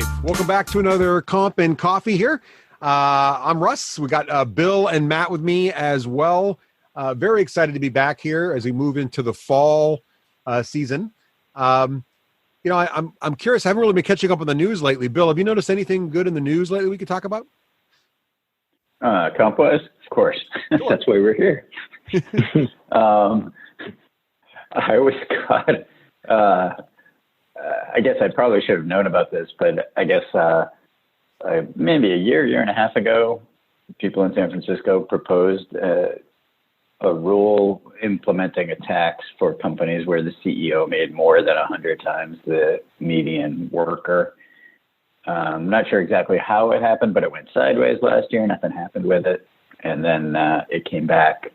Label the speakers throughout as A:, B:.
A: live. Welcome back to another Comp and Coffee here. I'm Russ. We got Bill and Matt with me as well. Very excited to be back here as we move into the fall season. I'm curious. I haven't really been catching up on the news lately. Bill, have you noticed anything good in the news lately we could talk about?
B: Comp-wise, of course. Sure. That's why we're here. I always got. I guess I probably should have known about this, but I guess maybe a year and a half ago, people in San Francisco proposed a rule implementing a tax for companies where the CEO made more than 100 times the median worker. I'm not sure exactly how it happened, but it went sideways last year. Nothing happened with it. And then it came back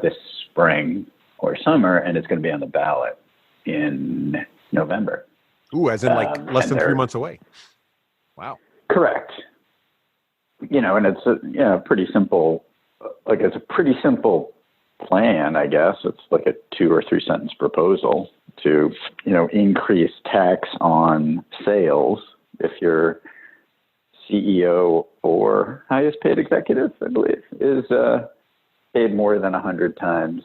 B: this spring or summer, and it's going to be on the ballot in November.
A: Ooh, as in like less than 3 months away. Wow.
B: Correct. And it's a pretty simple, it's a pretty simple plan, I guess. It's like a 2 or 3 sentence proposal to, increase tax on sales if your CEO or highest paid executive, I believe, is paid more than 100 times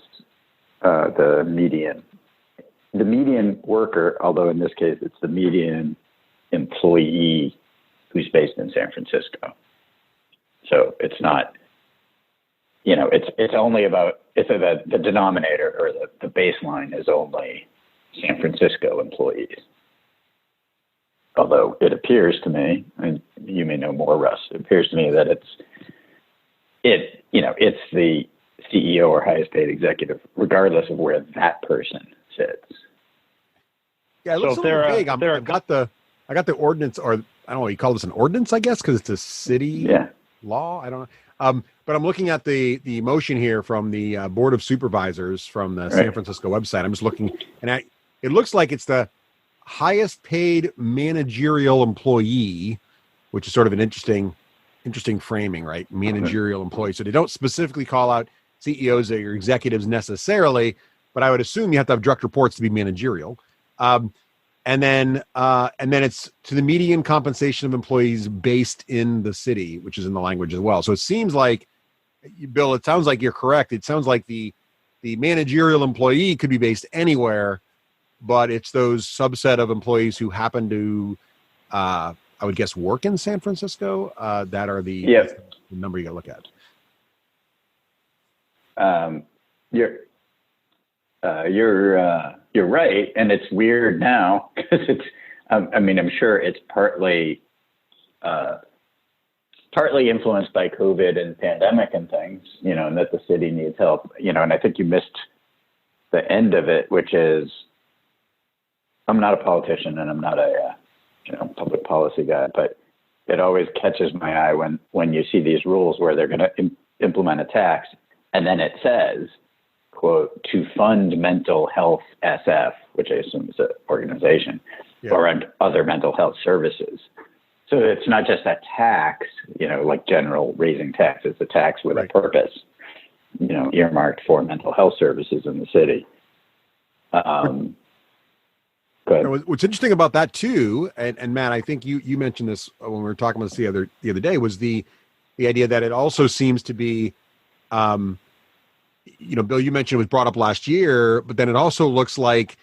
B: the median. The median worker, although in this case it's the median employee who's based in San Francisco. So it's not, it's only about, the denominator or the baseline is only San Francisco employees. Although it appears to me, and you may know more, Russ, it appears to me that it's the CEO or highest paid executive, regardless of where that person sits.
A: Yeah, it looks a little vague. I got the ordinance, or I don't know, you call this an ordinance, I guess, because it's a city law. I don't know. But I'm looking at the motion here from the Board of Supervisors from the San Francisco website. I'm just looking, and it looks like it's the highest paid managerial employee, which is sort of an interesting framing, right? Managerial employee. So they don't specifically call out CEOs or executives necessarily, but I would assume you have to have direct reports to be managerial. And then it's to the median compensation of employees based in the city, which is in the language as well. So it seems like, Bill, it sounds like you're correct. It sounds like the managerial employee could be based anywhere, but it's those subset of employees who happen to, I would guess, work in San Francisco that are the number you got to look at. You're right, and it's weird now because it's. I'm sure it's partly influenced by COVID and pandemic and things, and that the city needs help, and I think you missed the end of it, which is, I'm not a politician and I'm not a public policy guy, but it always catches my eye when you see these rules where they're going to implement a tax, and then it says, quote, to fund mental health SF, which I assume is an organization, or other mental health services. So it's not just a tax, like general raising tax. It's a tax with a purpose, earmarked for mental health services in the city. What's interesting about that too, and Matt, I think you mentioned this when we were talking about this the other day, was the idea that it also seems to be, Bill, you mentioned it was brought up last year, but then it also looks like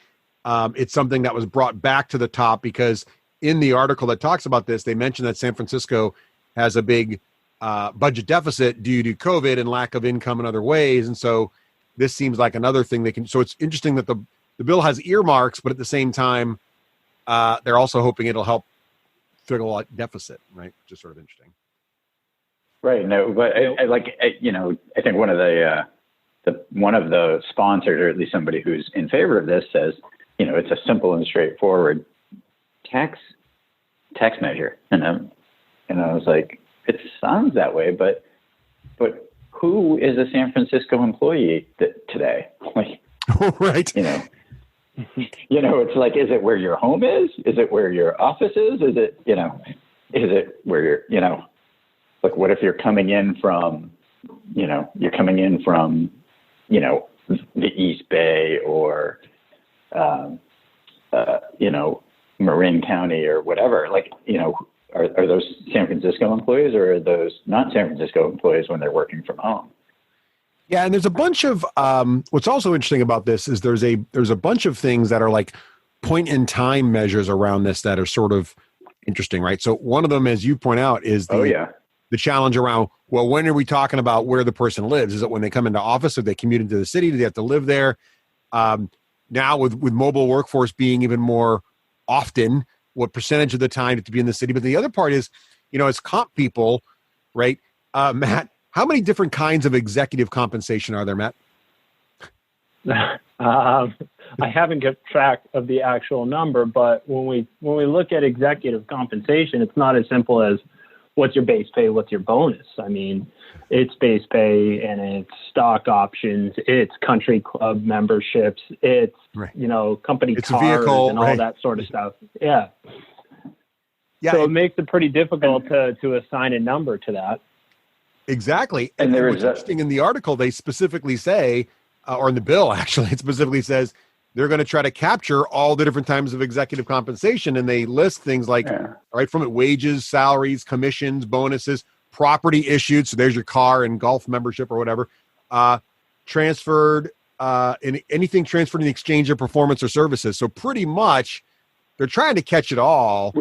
A: it's something that was brought back to the top because in the article that talks about this, they mentioned that San Francisco has a big budget deficit due to COVID and lack of income in other ways. And so this seems like another thing they can, so it's interesting that the bill has earmarks, but at the same time, they're also hoping it'll help fill a deficit, right? Which is sort of interesting.
B: Right. No, but I think one of the sponsors, or at least somebody who's in favor of this, says, it's a simple and straightforward tax measure. And I was like, it sounds that way, but who is a San Francisco employee today? Like,
A: right.
B: It's like, is it where your home is? Is it where your office is? Is it where you're, like, what if you're coming in from, the East Bay or, Marin County or whatever, like, are those San Francisco employees, or are those not San Francisco employees when they're working from home?
A: Yeah, and there's a bunch of what's also interesting about this is there's a bunch of things that are like point in time measures around this that are sort of interesting, right? So one of them, as you point out, is the challenge around, well, when are we talking about where the person lives? Is it when they come into office, or they commute into the city? Do they have to live there? Now with mobile workforce being even more often, what percentage of the time to be in the city? But the other part is, as comp people, right? Matt, how many different kinds of executive compensation are there, Matt?
C: I haven't kept track of the actual number, but when we look at executive compensation, it's not as simple as what's your base pay, what's your bonus. I mean, it's base pay and it's stock options, it's country club memberships, it's company
A: it's
C: cars
A: vehicle,
C: and all that sort of stuff. Yeah. So it makes it pretty difficult to assign a number to that.
A: Exactly. And what's interesting in the article, they specifically say, or in the bill, actually, it specifically says they're going to try to capture all the different types of executive compensation. And they list things like, right from it, wages, salaries, commissions, bonuses, property issued. So there's your car and golf membership or whatever, transferred, anything transferred in the exchange of performance or services. So pretty much they're trying to catch it all,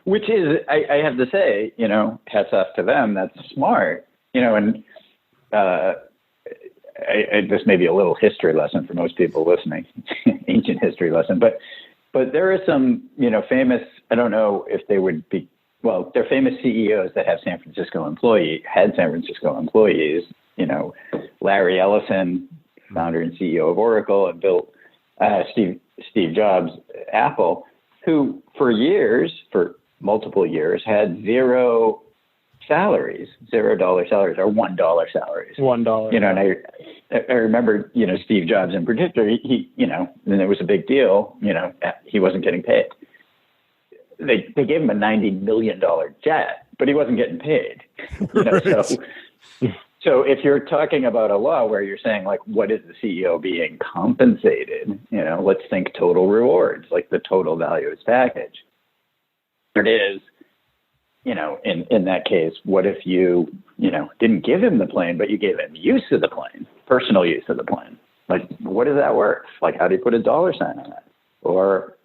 B: Which is, I have to say, hats off to them. That's smart, and this may be a little history lesson for most people listening, ancient history lesson, but there are some, famous, I don't know if they would be, well, they're famous CEOs that have had San Francisco employees, Larry Ellison, founder and CEO of Oracle, and Steve Jobs, Apple, who for multiple years had $0 salaries, $0 salaries, or $1 salaries.
C: $1.
B: And I remember, Steve Jobs in particular, he and it was a big deal, he wasn't getting paid. They gave him a $90 million jet, but he wasn't getting paid. So if you're talking about a law where you're saying, like, what is the CEO being compensated? Let's think total rewards, like the total value of his package. It is, in that case, what if you, didn't give him the plane, but you gave him use of the plane, personal use of the plane? Like, what is that worth? Like, how do you put a dollar sign on it? Or,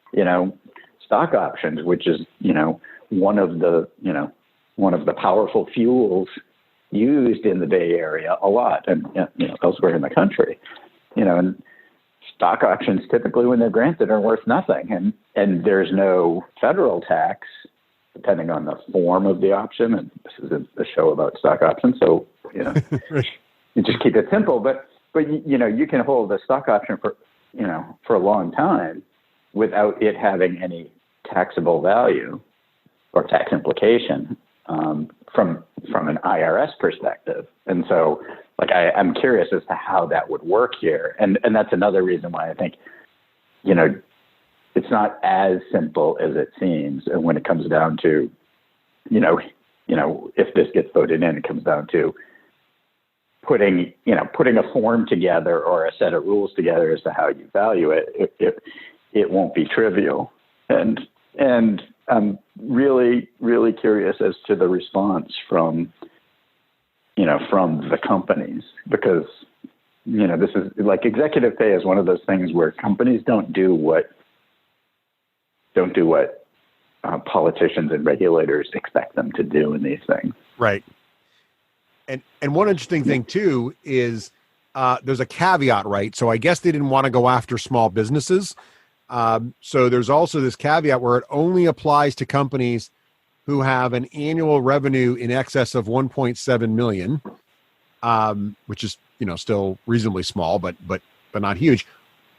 B: stock options, which is, one of the powerful fuels used in the Bay Area a lot and, elsewhere in the country, and stock options typically when they're granted are worth nothing. And there's no federal tax depending on the form of the option. And this is a show about stock options. So, you just keep it simple, but you can hold a stock option for a long time without it having any taxable value or tax implication from an IRS perspective. And so, like, I'm curious as to how that would work here. And that's another reason why I think, it's not as simple as it seems. And when it comes down to, if this gets voted in, it comes down to putting a form together or a set of rules together as to how you value it. It won't be trivial. And I'm really, really curious as to the response from the companies, because, this is like executive pay is one of those things where companies don't do what politicians and regulators expect them to do in these things.
A: Right. And one interesting thing too is there's a caveat, right? So I guess they didn't want to go after small businesses. So there's also this caveat where it only applies to companies who have an annual revenue in excess of 1.7 million, which is, still reasonably small, but not huge.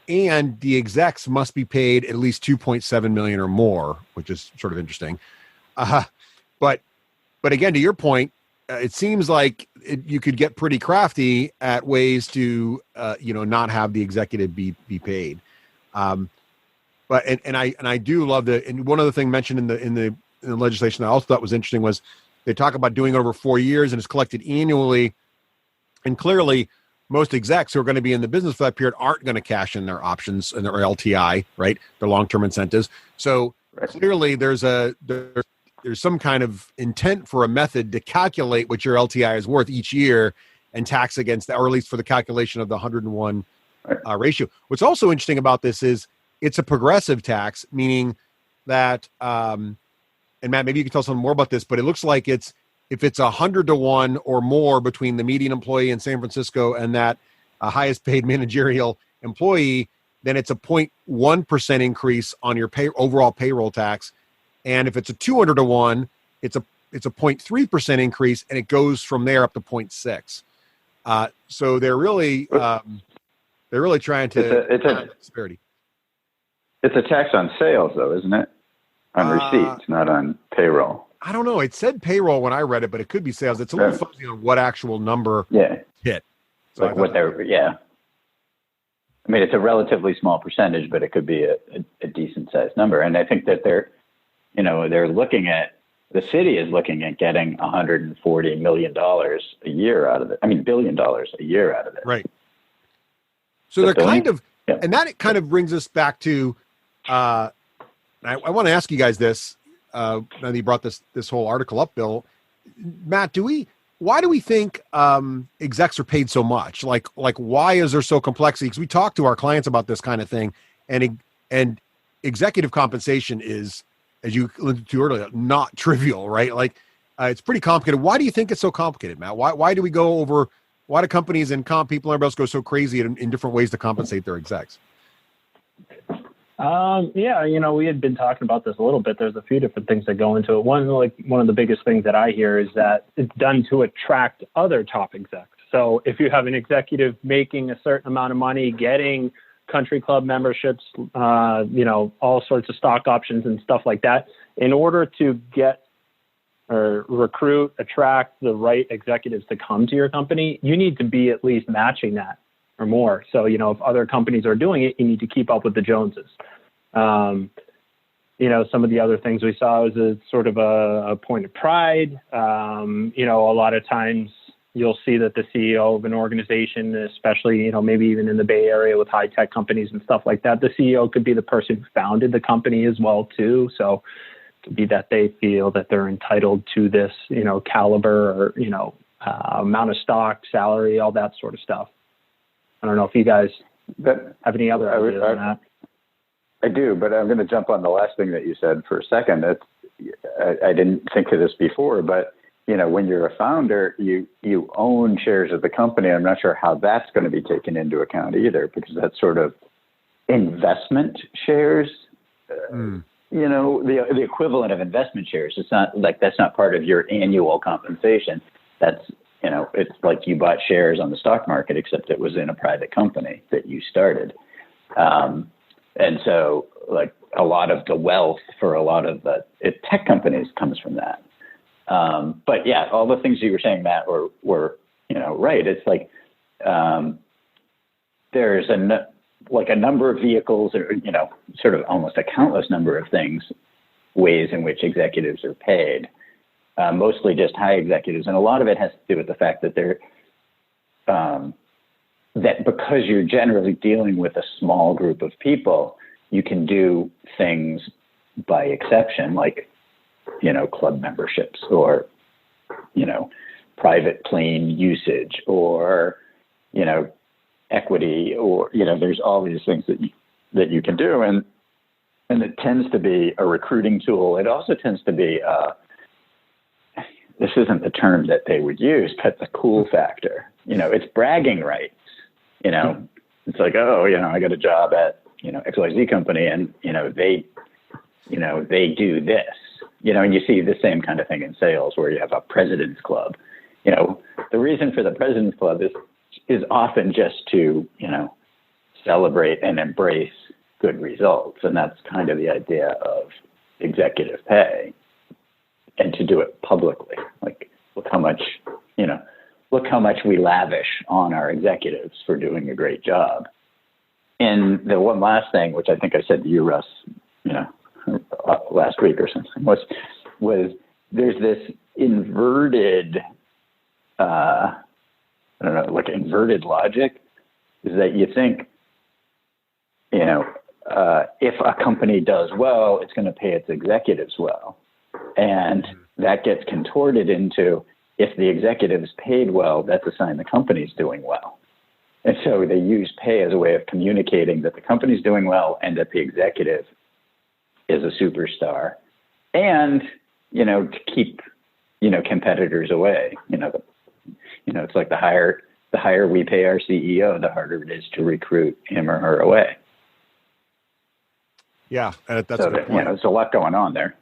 A: And the execs must be paid at least 2.7 million or more, which is sort of interesting. But again, to your point, it seems like you could get pretty crafty at ways to, not have the executive be paid. But I do love and one other thing mentioned in the legislation that I also thought was interesting was they talk about doing it over 4 years and it's collected annually. And clearly, most execs who are going to be in the business for that period aren't going to cash in their options and their LTI, right? Their long-term incentives. So clearly there's some kind of intent for a method to calculate what your LTI is worth each year and tax against that, or at least for the calculation of the 101 ratio. What's also interesting about this is it's a progressive tax, meaning that, and Matt, maybe you can tell us something more about this, but it looks like if it's 100-1 or more between the median employee in San Francisco and that highest paid managerial employee, then it's a 0.1% increase on your overall payroll tax. And if it's a 200-1, it's a 0.3% increase, and it goes from there up to 0.6. So they're really trying to
B: it's a disparity. It's a tax on sales, though, isn't it? On receipts, not on payroll.
A: I don't know. It said payroll when I read it, but it could be sales. It's a little fuzzy on what actual number hit. So
B: like what they're I mean, it's a relatively small percentage, but it could be a decent sized number. And I think that they're looking at, the city is looking at getting $140 million a year out of it. I mean, $1 billion a year out of it.
A: Right. So they're kind of, and that kind of brings us back to, I want to ask you guys this, now that you brought this whole article up, Bill. Matt, why do we think execs are paid so much? Like why is there so complexity? Because we talk to our clients about this kind of thing, and executive compensation is, as you alluded to earlier, not trivial, right? Like it's pretty complicated. Why do you think it's so complicated, Matt? Why do we go over? Why do companies and comp people and everybody else go so crazy in different ways to compensate their execs?
C: We had been talking about this a little bit. There's a few different things that go into it. One of the biggest things that I hear is that it's done to attract other top execs. So if you have an executive making a certain amount of money, getting country club memberships, all sorts of stock options and stuff like that, in order to get or recruit, attract the right executives to come to your company, you need to be at least matching that or more. So, if other companies are doing it, you need to keep up with the Joneses. Some of the other things we saw was a sort of a point of pride. A lot of times you'll see that the CEO of an organization, especially, maybe even in the Bay Area with high tech companies and stuff like that, the CEO could be the person who founded the company as well, too. So it could be that they feel that they're entitled to this, caliber or, amount of stock, salary, all that sort of stuff. I don't know if you guys have any other ideas on that.
B: I do, but I'm going to jump on the last thing that you said for a second. I didn't think of this before, but when you're a founder, you own shares of the company. I'm not sure how that's going to be taken into account either, because that's sort of investment shares. The equivalent of investment shares. It's not like that's not part of your annual compensation. That's it's like you bought shares on the stock market, except it was in a private company that you started. And so like a lot of the wealth for a lot of the tech companies comes from that. But yeah, all the things you were saying, Matt, were right. It's like there's a number of vehicles, or sort of almost a countless number of ways in which executives are paid. Mostly just high executives, and a lot of it has to do with the fact that they're that because you're generally dealing with a small group of people, you can do things by exception, like club memberships or private plane usage or equity, or there's all these things that you can do, and it tends to be a recruiting tool. It also tends to be this isn't the term that they would use, but the cool factor. It's bragging rights. It's like, I got a job at XYZ company, and they do this. And you see the same kind of thing in sales, where you have a president's club. The reason for the president's club is often just to celebrate and embrace good results, and that's kind of the idea of executive pay. And to do it publicly, like look how much we lavish on our executives for doing a great job. And the one last thing, which I think I said to you, Russ, last week or something, was there's this inverted, inverted logic, is that you think, if a company does well, it's going to pay its executives well. And that gets contorted into, if the executives paid well, that's a sign the company's doing well. And so they use pay as a way of communicating that the company's doing well and that the executive is a superstar. And, to keep, competitors away. It's like the higher we pay our CEO, the harder it is to recruit him or her away.
A: Yeah, that's a good point.
B: There's a lot going on there.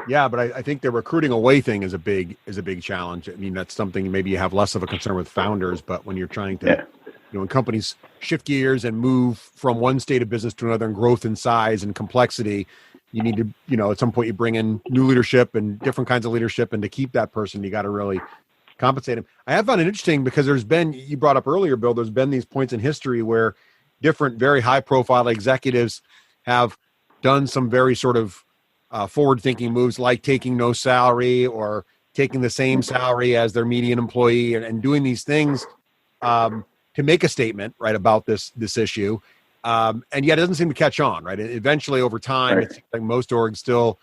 A: Yeah, but I think the recruiting away thing is a big challenge. I mean, that's something maybe you have less of a concern with founders, but when you're trying to, when companies shift gears and move from one state of business to another and growth in size and complexity, you need to, at some point you bring in new leadership and different kinds of leadership, and to keep that person, you got to really compensate him. I have found it interesting because you brought up earlier, Bill, there's been these points in history where different, very high profile executives have done some very sort of forward-thinking moves, like taking no salary or taking the same salary as their median employee, and doing these things to make a statement, right, about this issue. And yet it doesn't seem to catch on, right? Eventually, over time, It seems like most orgs still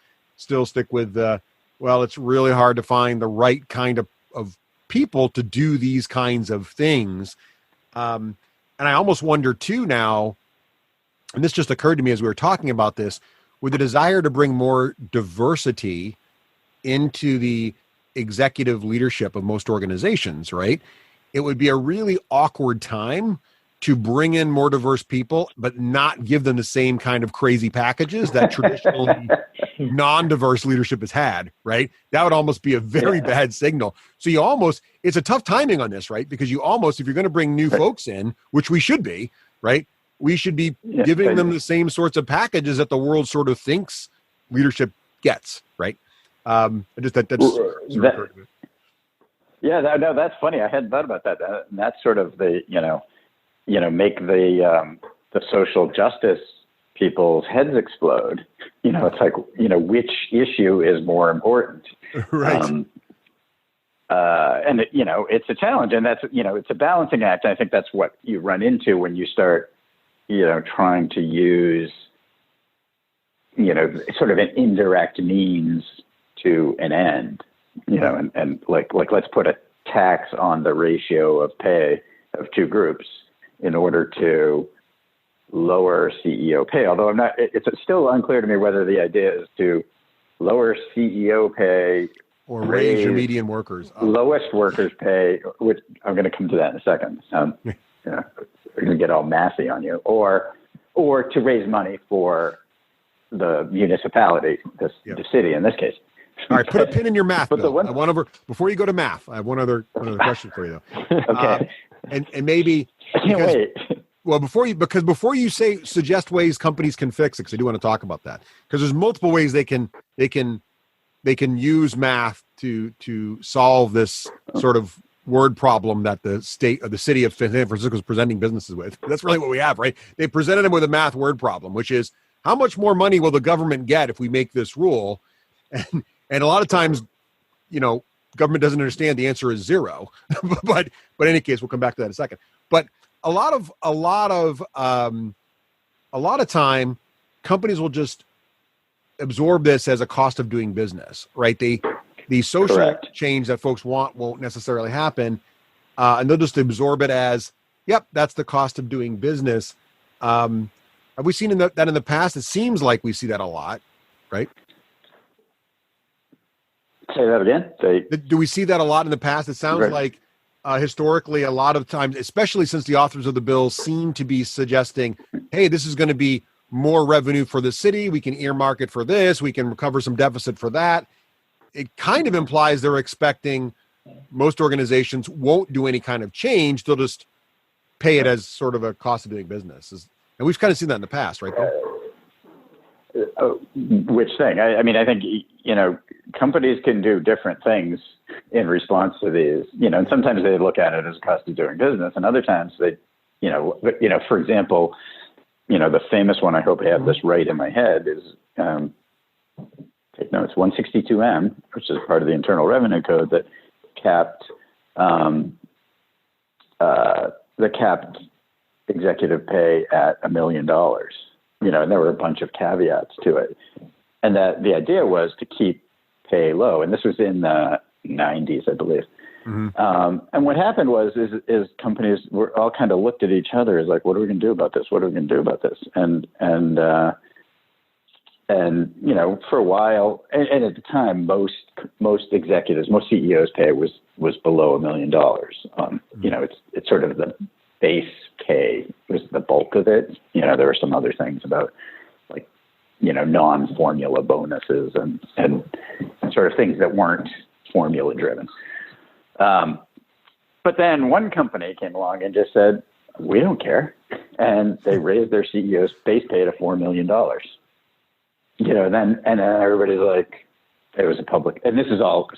A: stick with, it's really hard to find the right kind of people to do these kinds of things. And I almost wonder, too, now, and this just occurred to me as we were talking about this, with the desire to bring more diversity into the executive leadership of most organizations, right? It would be a really awkward time to bring in more diverse people, but not give them the same kind of crazy packages that traditionally non-diverse leadership has had, right? That would almost be a very bad signal. So it's a tough timing on this, right? Because if you're going to bring new folks in, which we should be, right? We should be giving them the same sorts of packages that the world sort of thinks leadership gets, right? That's
B: funny. I hadn't thought about that. And that's sort of the, make the social justice people's heads explode. It's like, which issue is more important?
A: Right.
B: And it's a challenge, and that's, it's a balancing act. And I think that's what you run into when you start, trying to use, sort of an indirect means to an end, and like let's put a tax on the ratio of pay of two groups in order to lower CEO pay. Although it's still unclear to me whether the idea is to lower CEO pay
A: or raise your median workers,
B: lowest workers pay, which I'm going to come to that in a second. We're going to get all massy on you, or to raise money for the municipality, the city in this case.
A: All right, put a pin in your math. Before you go to math, I have one other question for you, though.
B: Okay.
A: And maybe
B: I can't wait.
A: Well, before you suggest ways companies can fix it, because I do want to talk about that, because there's multiple ways they can use math to solve this sort of word problem that the city of San Francisco is presenting businesses with. That's really what we have, right? They presented them with a math word problem, which is, how much more money will the government get if we make this rule? And a lot of times, government doesn't understand. The answer is zero. but in any case, we'll come back to that in a second. But a lot of time, companies will just absorb this as a cost of doing business, right? The social change that folks want won't necessarily happen, and they'll just absorb it as, yep, that's the cost of doing business. Have we seen that in the past? It seems like we see that a lot, right?
B: Say that again.
A: Do we see that a lot in the past? It sounds like historically, a lot of times, especially since the authors of the bill seem to be suggesting, hey, this is going to be more revenue for the city. We can earmark it for this. We can recover some deficit for that. It kind of implies they're expecting most organizations won't do any kind of change. They'll just pay it as sort of a cost of doing business. And we've kind of seen that in the past, right?
B: Which thing? I mean, I think, companies can do different things in response to these, and sometimes they look at it as a cost of doing business, and other times they, for example, the famous one, I hope I have this right in my head, is, take notes, 162M, which is part of the Internal Revenue Code that capped executive pay at $1 million. and there were a bunch of caveats to it. And that the idea was to keep pay low. And this was in the 90s, I believe. Mm-hmm. And what happened was companies were all kind of looked at each other as like, what are we going to do about this? What are we going to do about this? And for a while, and at the time, most executives, most CEOs' pay was below $1 million. It's sort of the base pay was the bulk of it. There were some other things about like, non-formula bonuses and sort of things that weren't formula driven. But then one company came along and just said, we don't care. And they raised their CEO's base pay to $4 million. And then everybody's like, it was a public, and this is all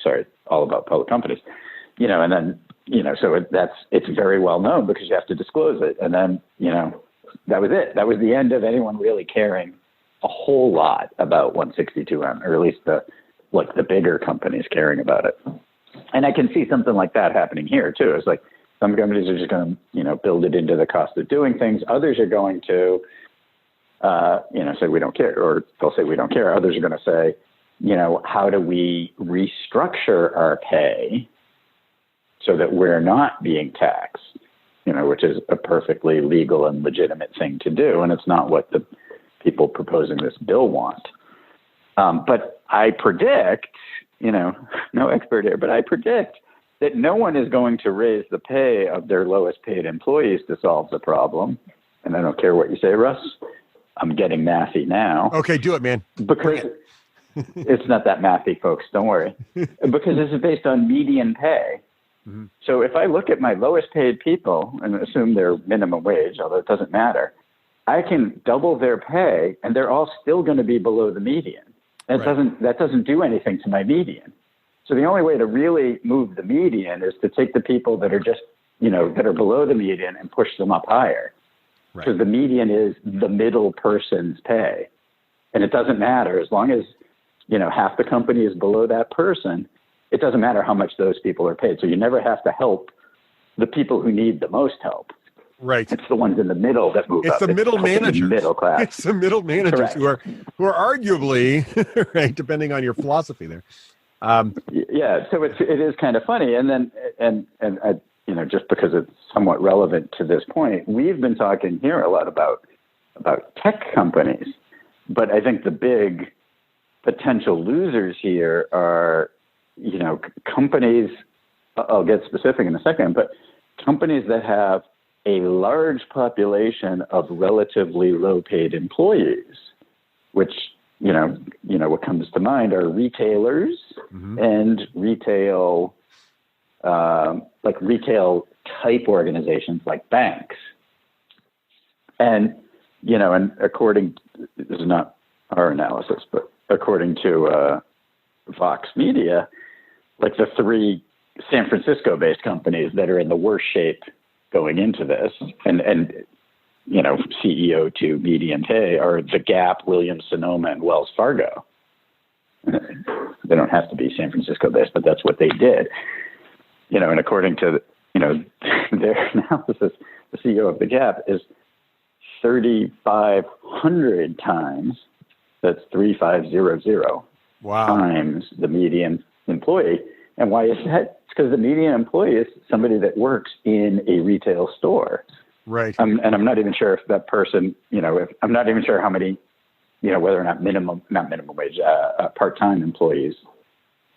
B: about public companies, and then, so it's very well known because you have to disclose it. And then, that was it. That was the end of anyone really caring a whole lot about 162M, or at least the bigger companies caring about it. And I can see something like that happening here too. It's like some companies are just going to, build it into the cost of doing things. Others are going to, say we don't care, or they'll say we don't care. Others are going to say, how do we restructure our pay so that we're not being taxed, which is a perfectly legal and legitimate thing to do. And it's not what the people proposing this bill want. But I predict, no expert here, but I predict that no one is going to raise the pay of their lowest paid employees to solve the problem. And I don't care what you say, Russ. I'm getting mathy now.
A: Okay, do it, man.
B: Because it's not that mathy, folks. Don't worry. Because this is based on median pay. Mm-hmm. So if I look at my lowest paid people and assume they're minimum wage, although it doesn't matter, I can double their pay and they're all still going to be below the median. That doesn't do anything to my median. So the only way to really move the median is to take the people that are just, that are below the median and push them up higher. Because the median is the middle person's pay. And it doesn't matter as long as, half the company is below that person, it doesn't matter how much those people are paid. So you never have to help the people who need the most help.
A: Right.
B: It's the ones in the middle that move up.
A: It's the middle managers.
B: Middle class.
A: It's the middle managers who are arguably, right, depending on your philosophy there.
B: Yeah, so it is kind of funny. And then, and just because it's somewhat relevant to this point, we've been talking here a lot about tech companies. But I think the big potential losers here are, companies, I'll get specific in a second, but companies that have a large population of relatively low-paid employees, which, what comes to mind are retailers and retail type organizations like banks. And, and this is not our analysis, but according to Vox Media, like the 3 San Francisco-based companies that are in the worst shape going into this, and CEO to median pay are the Gap, Williams-Sonoma, and Wells Fargo. They don't have to be San Francisco-based, but that's what they did. And according to their analysis, the CEO of the Gap is 3,500 times. That's 3,500.
A: Wow.
B: Times the median employee. And why is that? It's because the median employee is somebody that works in a retail store.
A: Right.
B: And I'm not even sure if that person, I'm not even sure how many, whether or not not minimum wage, part-time employees,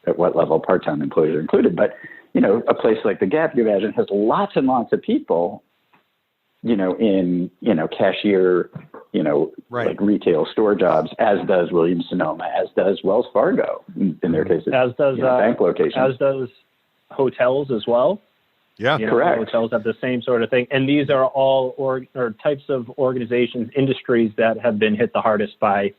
B: at what level part-time employees are included. But, a place like the Gap, you imagine, has lots and lots of people, in, cashier, like retail store jobs, as does Williams-Sonoma, as does Wells Fargo, in their case,
C: as does
B: bank locations.
C: As does hotels as well.
B: Yeah, correct.
C: Hotels have the same sort of thing. And these are all or types of organizations, industries that have been hit the hardest by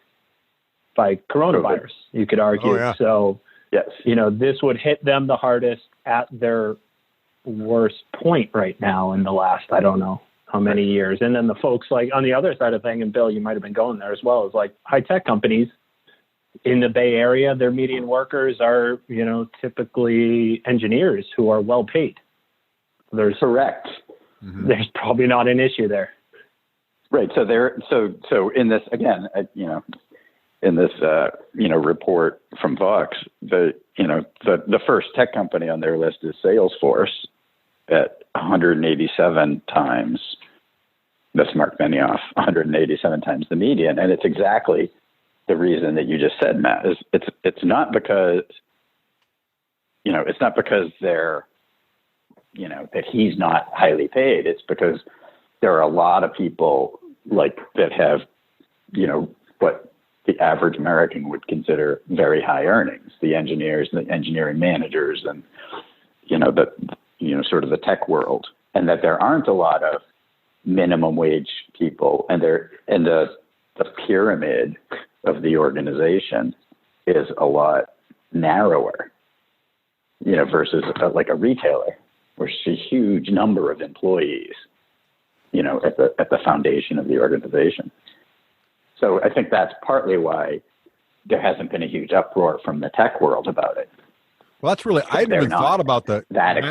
C: coronavirus, you could argue.
A: Oh, yeah.
C: So,
B: yes,
C: this would hit them the hardest at their worst point right now in the last, I don't know how many years. And then the folks like on the other side of the thing, and Bill, you might have been going there as well, is like high tech companies in the Bay Area, their median workers are, typically engineers who are well paid.
B: Correct.
C: There's probably not an issue there.
B: Right. So in this, again, in this, report from Vox, the first tech company on their list is Salesforce at 187 times. That's Mark Benioff, 187 times the median, and it's exactly the reason that you just said, Matt. Is it's not because they're that he's not highly paid. It's because there are a lot of people that have what the average American would consider very high earnings, the engineers, the engineering managers, and sort of the tech world, and that there aren't a lot of minimum wage people, and the pyramid of the organization is a lot narrower, versus like a retailer, where it's a huge number of employees, at the foundation of the organization. So I think that's partly why there hasn't been a huge uproar from the tech world about it.
A: Well, that's really, I hadn't even thought about that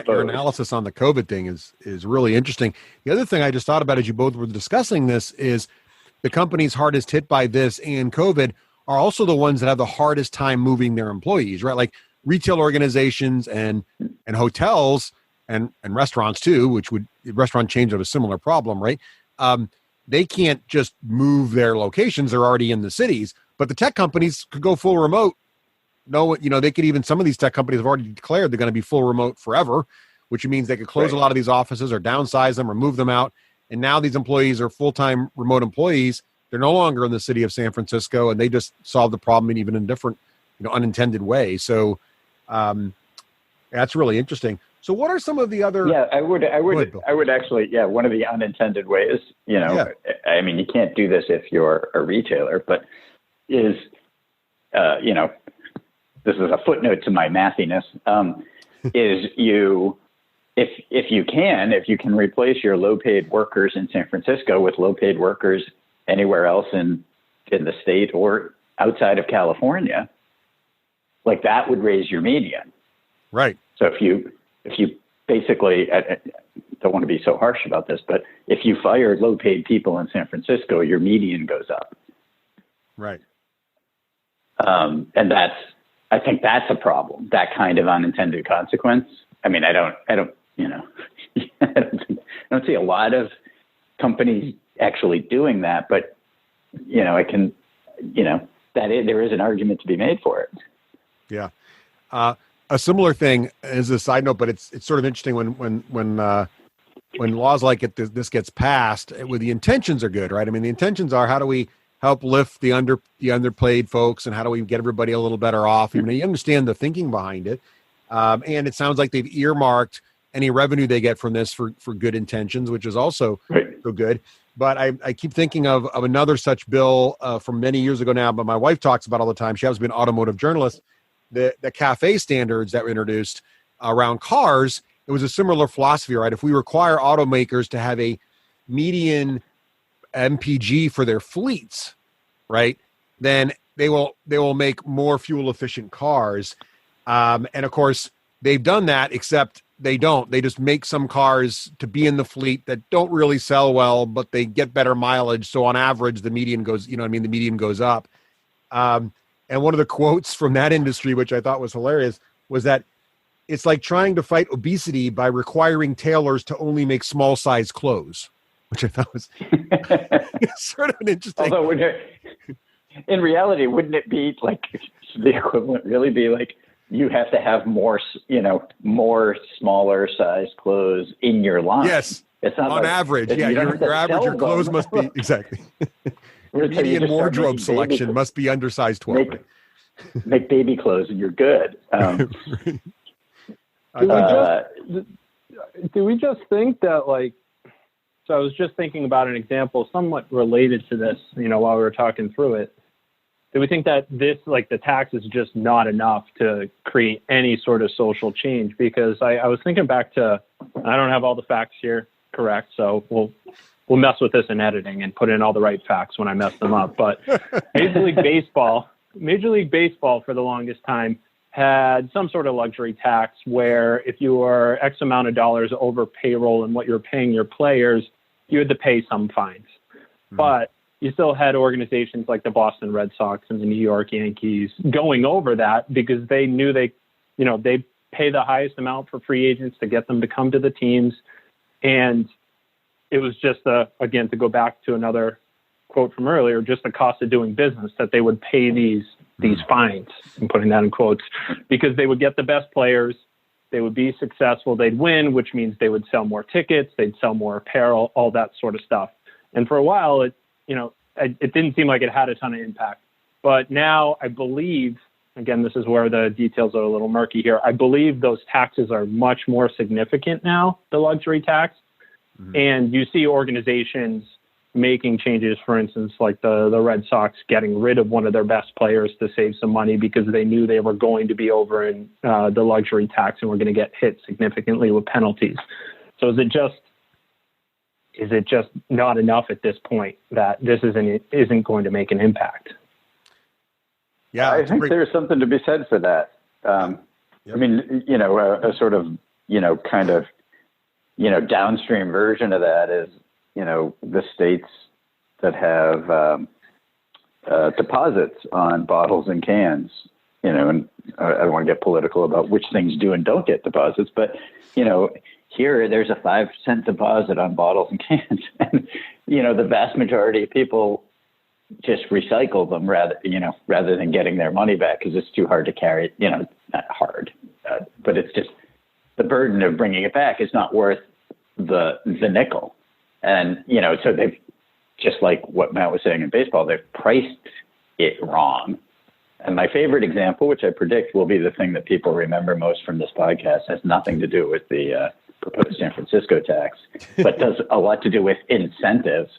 A: your analysis on the COVID thing is really interesting. The other thing I just thought about as you both were discussing this is the companies hardest hit by this and COVID are also the ones that have the hardest time moving their employees, right? Like retail organizations and hotels and restaurants too, which restaurant chains have a similar problem, right? They can't just move their locations. They're already in the cities, but the tech companies could go full remote. No, they could even, some of these tech companies have already declared they're going to be full remote forever, which means they could close a lot of these offices or downsize them or move them out. And now these employees are full-time remote employees. They're no longer in the city of San Francisco, and they just solve the problem even in different, unintended way. So that's really interesting. So what are some of the other?
B: Yeah, I would actually, one of the unintended ways, I mean, you can't do this if you're a retailer, but is, this is a footnote to my mathiness, is if you can replace your low-paid workers in San Francisco with low-paid workers anywhere else in the state or outside of California, like that would raise your median.
A: Right.
B: So if you basically, I don't want to be so harsh about this, but if you fire low-paid people in San Francisco, your median goes up.
A: Right.
B: And I think that's a problem, that kind of unintended consequence. I mean, I don't see a lot of companies actually doing that, but, there is an argument to be made for it.
A: Yeah. A similar thing as a side note, but it's sort of interesting when laws like this gets passed, with the intentions are good, right? I mean, the intentions are, how do we help lift the underpaid folks, and how do we get everybody a little better off? You understand the thinking behind it, and it sounds like they've earmarked any revenue they get from this for good intentions, which is also so good. But I keep thinking of another such bill from many years ago now, but my wife talks about all the time. She happens to be an automotive journalist. The CAFE standards that were introduced around cars, it was a similar philosophy, right? If we require automakers to have a median MPG for their fleets, right, then they will make more fuel efficient cars. And of course, they've done that, except they don't. They just make some cars to be in the fleet that don't really sell well, but they get better mileage. So on average, the median goes, the median goes up. And one of the quotes from that industry, which I thought was hilarious, was that it's like trying to fight obesity by requiring tailors to only make small size clothes, which I thought was sort of an interesting.
B: Although, in reality, wouldn't it be like the equivalent? Really, be like you have to have more smaller size clothes in your line.
A: Yes,
B: it's not
A: on average. Yeah, your average, your clothes must be exactly. Median wardrobe selection must be undersized 12.
B: Make baby clothes and you're good.
C: Do we just think that, like, so I was just thinking about an example somewhat related to this, while we were talking through it. Do we think that this, like the tax, is just not enough to create any sort of social change? Because I was thinking back to, I don't have all the facts here correct, so we'll mess with this in editing and put in all the right facts when I mess them up. But Major League Baseball for the longest time had some sort of luxury tax where if you were X amount of dollars over payroll and what you're paying your players, you had to pay some fines. But you still had organizations like the Boston Red Sox and the New York Yankees going over that because they knew they pay the highest amount for free agents to get them to come to the teams. And it was just, again, to go back to another quote from earlier, just the cost of doing business, that they would pay these fines, I'm putting that in quotes, because they would get the best players, they would be successful, they'd win, which means they would sell more tickets, they'd sell more apparel, all that sort of stuff. And for a while, it didn't seem like it had a ton of impact. But now I believe, again, this is where the details are a little murky here, I believe those taxes are much more significant now, the luxury tax. Mm-hmm. And you see organizations making changes, for instance, like the Red Sox getting rid of one of their best players to save some money because they knew they were going to be over in the luxury tax and were going to get hit significantly with penalties. So is it just not enough at this point that this isn't going to make an impact?
B: Yeah, I think there's something to be said for that. Yep. I mean, a sort of, kind of, downstream version of that is, the states that have deposits on bottles and cans, and I don't want to get political about which things do and don't get deposits, but, here there's a 5-cent deposit on bottles and cans. And, the vast majority of people just recycle them rather than getting their money back because it's too hard to carry, not hard, but it's just the burden of bringing it back is not worth the nickel. And, so they've, just like what Matt was saying in baseball, they've priced it wrong. And my favorite example, which I predict will be the thing that people remember most from this podcast, has nothing to do with the proposed San Francisco tax, but does a lot to do with incentives,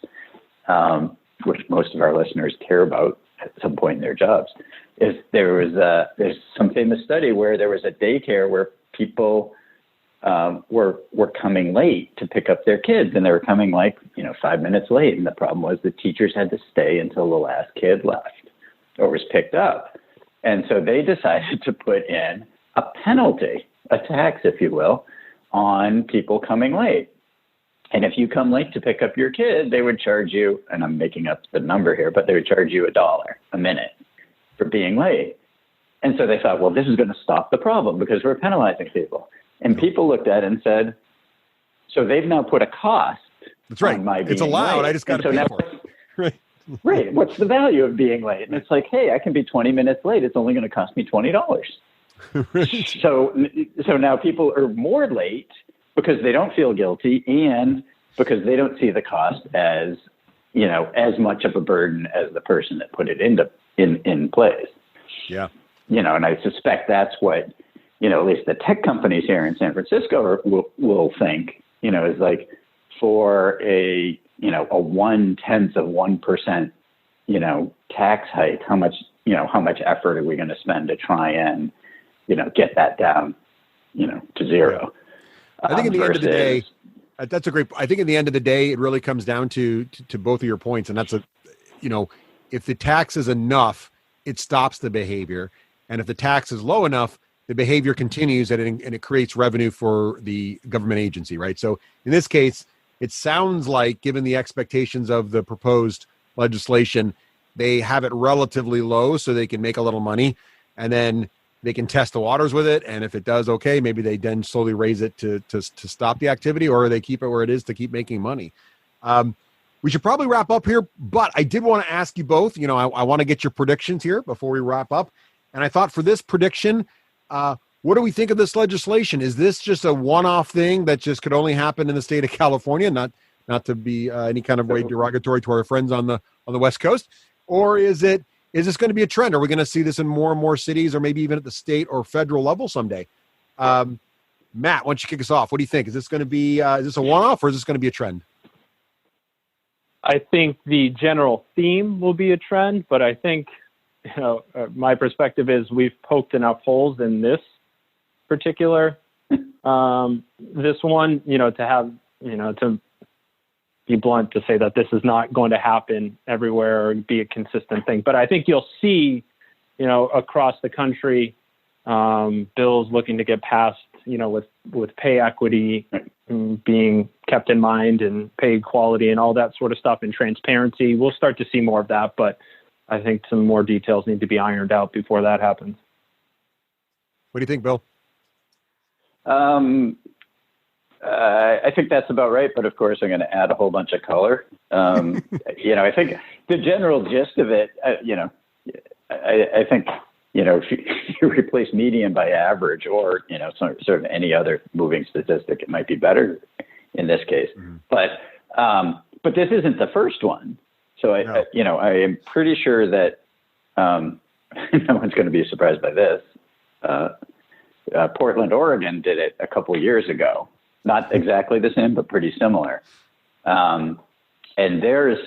B: which most of our listeners care about at some point in their jobs. Is there's some famous study where there was a daycare where people were coming late to pick up their kids, and they were coming 5 minutes late. And the problem was the teachers had to stay until the last kid left or was picked up. And so they decided to put in a penalty, a tax, if you will, on people coming late. And if you come late to pick up your kid, they would charge you, and I'm making up the number here, but they would charge you $1 a minute for being late. And so they thought, well, this is going to stop the problem because we're penalizing people. And people looked at it and said, so they've now put a cost.
A: That's right.
B: On my being
A: it's allowed.
B: late.
A: I just got to pay for it. Right.
B: Right. What's the value of being late? And it's like, hey, I can be 20 minutes late. It's only going to cost me $20. Right. So now people are more late because they don't feel guilty and because they don't see the cost as, as much of a burden as the person that put it in place.
A: Yeah.
B: And I suspect that's what, at least the tech companies here in San Francisco will think, is like for a 0.1%, tax hike, how much effort are we going to spend to try and, get that down, to zero?
A: I think at the end of the day, that's a great, I think at the end of the day, it really comes down to both of your points. And that's if the tax is enough, it stops the behavior. And if the tax is low enough, the behavior continues and it creates revenue for the government agency, right? So in this case, it sounds like, given the expectations of the proposed legislation, they have it relatively low so they can make a little money, and then they can test the waters with it. And if it does okay, maybe they then slowly raise it to stop the activity, or they keep it where it is to keep making money. We should probably wrap up here, but I did want to ask you both, I want to get your predictions here before we wrap up. And I thought for this prediction, what do we think of this legislation? Is this just a one-off thing that just could only happen in the state of California, not to be any kind of way derogatory to our friends on the West Coast? Or is this going to be a trend? Are we going to see this in more and more cities, or maybe even at the state or federal level someday? Matt, why don't you kick us off? What do you think? Is this going to be is this a one-off, or is this going to be a trend?
C: I think the general theme will be a trend, but I think my perspective is we've poked enough holes in this particular this one, to have, to be blunt, to say that this is not going to happen everywhere or be a consistent thing. But I think you'll see, across the country, bills looking to get passed with pay equity being kept in mind and pay equality and all that sort of stuff and transparency. We'll start to see more of that, but I think some more details need to be ironed out before that happens.
A: What do you think, Bill?
B: I think that's about right, but of course I'm going to add a whole bunch of color. I think the general gist of it, I think, if you replace median by average or, sort of any other moving statistic, it might be better in this case. Mm-hmm. But this isn't the first one. So I am pretty sure that no one's going to be surprised by this. Portland, Oregon did it a couple of years ago. Not exactly the same, but pretty similar. And theirs,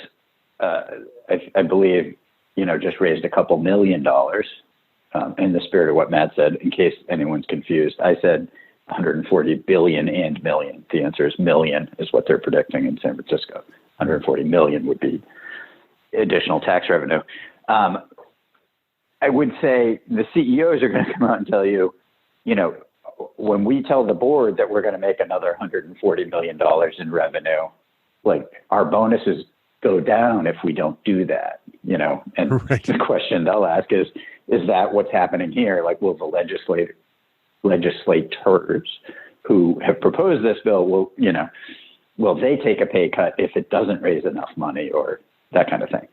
B: I believe, just raised a couple $1 million. In the spirit of what Matt said, in case anyone's confused, I said 140 billion and million. The answer is million is what they're predicting in San Francisco. 140 million would be additional tax revenue. I would say the CEOs are going to come out and tell you, when we tell the board that we're going to make another $140 million in revenue, like our bonuses go down if we don't do that, and right. The question they'll ask is that what's happening here? Like, will the legislators who have proposed this bill, will they take a pay cut if it doesn't raise enough money or that kind of thing?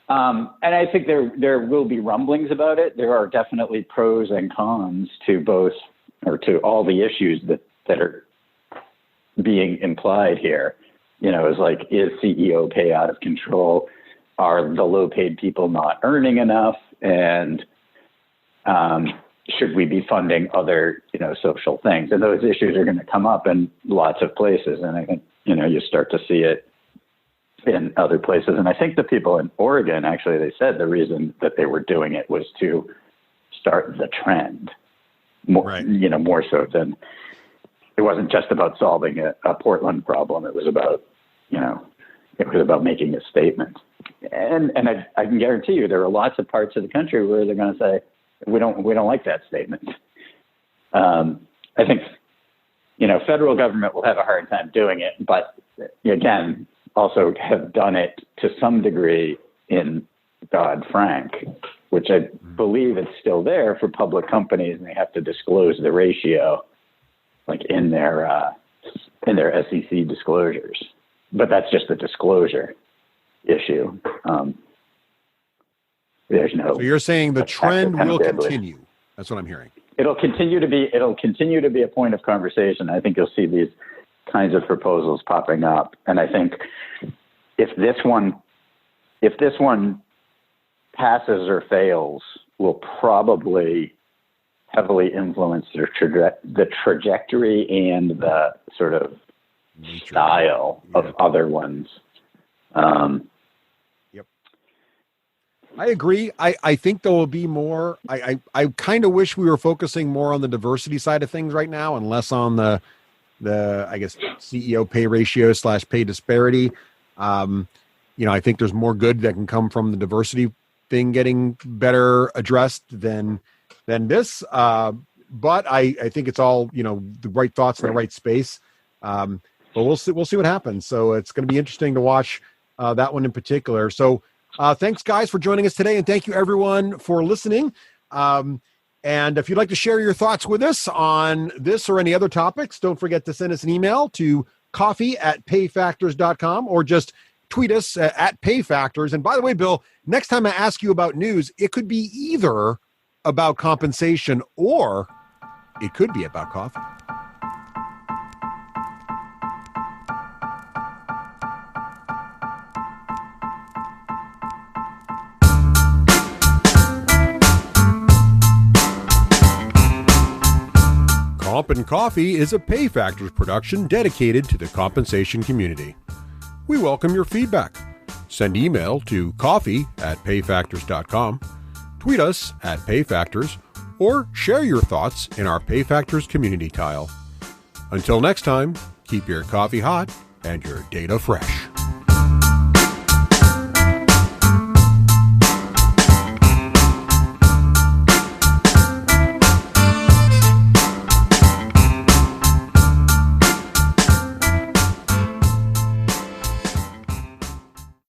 B: And I think there will be rumblings about it. There are definitely pros and cons to both, or to all the issues that are being implied here. Is like, is CEO pay out of control? Are the low-paid people not earning enough? And should we be funding other, social things? And those issues are going to come up in lots of places. And I think, you start to see it in other places. And I think the people in Oregon, actually, they said the reason that they were doing it was to start the trend. More, right. More so than, it wasn't just about solving a Portland problem. It was about, making a statement. And I can guarantee you there are lots of parts of the country where they're going to say, we don't like that statement. I think, federal government will have a hard time doing it, but again, also have done it to some degree in Dodd-Frank, which I believe is still there for public companies, and they have to disclose the ratio, like in their SEC disclosures. But that's just a disclosure issue. There's no.
A: So you're saying the trend will continue. That's what I'm hearing.
B: It'll continue to be a point of conversation. I think you'll see these kinds of proposals popping up, and I think if this one passes or fails, will probably heavily influence the trajectory and the sort of style of other ones.
A: Yep. I agree. I think there will be more. I kind of wish we were focusing more on the diversity side of things right now and less on the I guess CEO pay ratio / pay disparity. I think there's more good that can come from the diversity thing getting better addressed than this. But I think it's all, the right thoughts in the right space. But we'll see what happens. So it's going to be interesting to watch that one in particular. So thanks guys for joining us today. And thank you everyone for listening. And if you'd like to share your thoughts with us on this or any other topics, don't forget to send us an email to coffee@payfactors.com or just tweet us at payfactors. And by the way, Bill, next time I ask you about news, it could be either about compensation or it could be about coffee. Comp and Coffee is a PayFactors production dedicated to the compensation community. We welcome your feedback. Send email to coffee@payfactors.com, tweet us at PayFactors, or share your thoughts in our PayFactors community tile. Until next time, keep your coffee hot and your data fresh.